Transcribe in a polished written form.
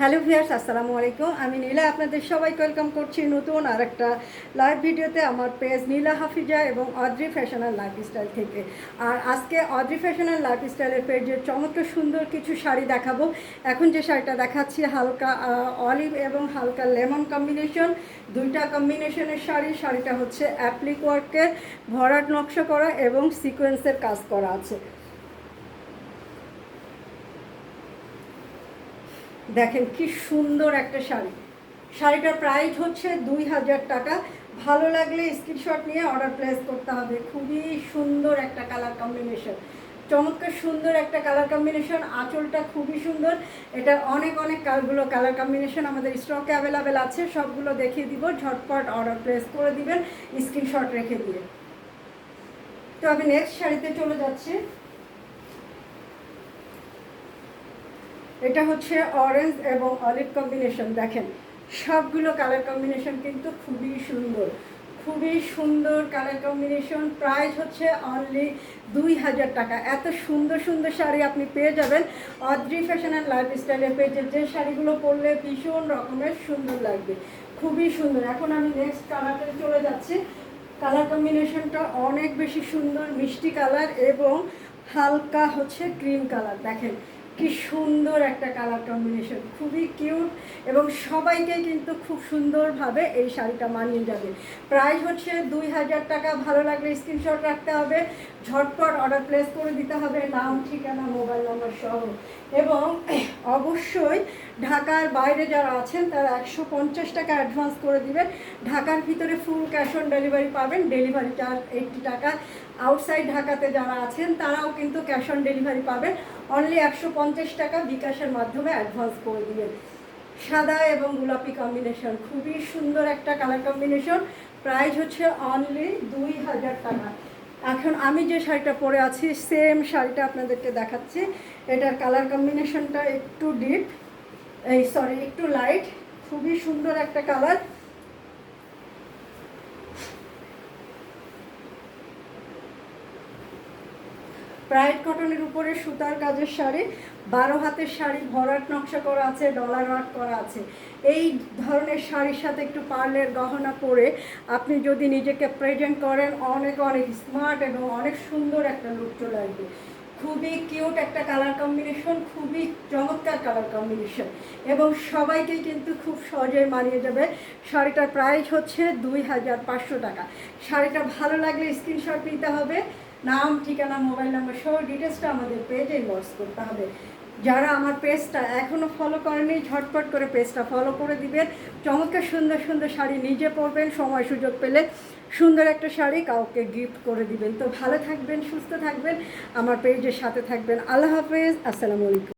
Hello viewers, আসসালামু আলাইকুম। আমি নীলা, আপনাদের সবাইকে ওয়েলকাম করছি নতুন আর একটা লাইভ ভিডিওতে আমার পেজ নীলা হাফিজা এবং অদ্রি ফ্যাশন অ্যান্ড লাইফস্টাইল থেকে। আর আজকে অদ্রি ফ্যাশন অ্যান্ড লাইফস্টাইলের পেজের চমৎকার সুন্দর কিছু শাড়ি দেখাবো। এখন যে শাড়িটা দেখাচ্ছি হালকা অলিভ এবং হালকা লেমন কম্বিনেশন, দুইটা কম্বিনেশনের শাড়িটা হচ্ছে অ্যাপ্লিক ওয়ার্কের ভরাট নকশা করা এবং সিকোয়েন্সের কাজ করা আছে। দেখেন কি সুন্দর একটা শাড়িটার প্রাইস হচ্ছে 2000 টাকা। ভালো লাগলে স্ক্রিনশট নিয়ে অর্ডার প্লেস করতে হবে। খুবই সুন্দর একটা কালার কম্বিনেশন, চমৎকার সুন্দর একটা কালার কম্বিনেশন। আঁচলটা খুবই সুন্দর। এটা অনেক কালার কম্বিনেশন আমাদের স্টকে অ্যাভেলেবেল আছে, সবগুলো দেখিয়ে দিব। ঝটপট অর্ডার প্লেস করে দিবেন স্ক্রিনশট রেখে দিয়ে। তো আমি নেক্সট শাড়িতে চলে যাচ্ছি। এটা হচ্ছে অরেঞ্জ এবং অলিভ কম্বিনেশন। দেখেন সবগুলো কালার কম্বিনেশন কিন্তু খুবই সুন্দর কালার কম্বিনেশন। প্রাইস হচ্ছে অনলি 2000 টাকা। এত সুন্দর সুন্দর শাড়ি আপনি পেয়ে যাবেন অদ্রি ফ্যাশন অ্যান্ড লাইফস্টাইলের পেজে। যে শাড়িগুলো পরলে ভীষণ রকমের সুন্দর লাগবে, খুবই সুন্দর। এখন আমি নেক্সট কালারটা চলে যাচ্ছি। কালার কম্বিনেশনটা অনেক বেশি সুন্দর, মিষ্টি কালার এবং হালকা হচ্ছে ক্রিম কালার। দেখেন কি সুন্দর একটা কালার কম্বিনেশন, খুবই কিউট এবং সবাইকে কিন্তু খুব সুন্দরভাবে এই শাড়িটা মানিয়ে যাবে। প্রাইস হচ্ছে 2000 টাকা। ভালো লাগলে স্ক্রিনশট রাখতে হবে, ঝটপট অর্ডার প্লেস করে দিতে হবে, নাম, ঠিকানা, মোবাইল নম্বর সহ। এবং অবশ্যই ঢাকার বাইরে যারা আছেন তারা 150 টাকা অ্যাডভান্স করে দিবেন। ঢাকার ভিতরে ফুল ক্যাশ অন ডেলিভারি পাবেন, ডেলিভারি চার্জ 80 টাকা। আউটসাইড ঢাকাতে যারা আছেন তারাও কিন্তু ক্যাশ অন ডেলিভারি পাবেন। অনলি 150 টাকা বিকাশের মাধ্যমে অ্যাডভান্স করে দিবেন। সাদা এবং গোলাপি কম্বিনেশন, খুবই সুন্দর একটা কালার কম্বিনেশন। প্রাইস হচ্ছে অনলি 2000 টাকা। এখন আমি যে শাড়িটা পরে আছি সেম শাড়িটা আপনাদেরকে দেখাচ্ছি। এটার কালার কম্বিনেশনটা একটু ডিপ, একটু লাইট, খুবই সুন্দর একটা কালার। ব্রাইট কটনের উপরে সুতার কাজের শাড়ি, 12 হাতের শাড়ি, ভরাট নকশা করা আছে, ডলার ওয়ার্ক করা আছে। এই ধরনের শাড়ির সাথে একটু পার্লের গহনা পরে আপনি যদি নিজেকে প্রেজেন্ট করেন অনেক স্মার্ট এবং অনেক সুন্দর একটা লুক চলে আসবে। খুবই কিউট একটা কালার কম্বিনেশন, খুবই চমৎকার কালার কম্বিনেশন এবং সবাইকে কিন্তু খুব সহজে মানিয়ে যাবে। শাড়িটার প্রাইস হচ্ছে 2500 টাকা। শাড়িটা ভালো লাগলে স্ক্রিনশট নিতে হবে, নাম, ঠিকানা, মোবাইল নাম্বার সহ ডিটেলসটা আমাদের পেজে ইনবক্স করতে হবে। যারা আমার পেজটা এখনও ফলো করেনি ঝটপট করে পেজটা ফলো করে দিবেন। চমৎকার সুন্দর সুন্দর শাড়ি নিজে পরবেন, সময় সুযোগ পেলে সুন্দর একটা শাড়ি কাউকে গিফট করে দিবেন। তো ভালো থাকবেন, সুস্থ থাকবেন, আমার পেজের সাথে থাকবেন। আল্লাহ হাফেজ, আসসালামু আলাইকুম।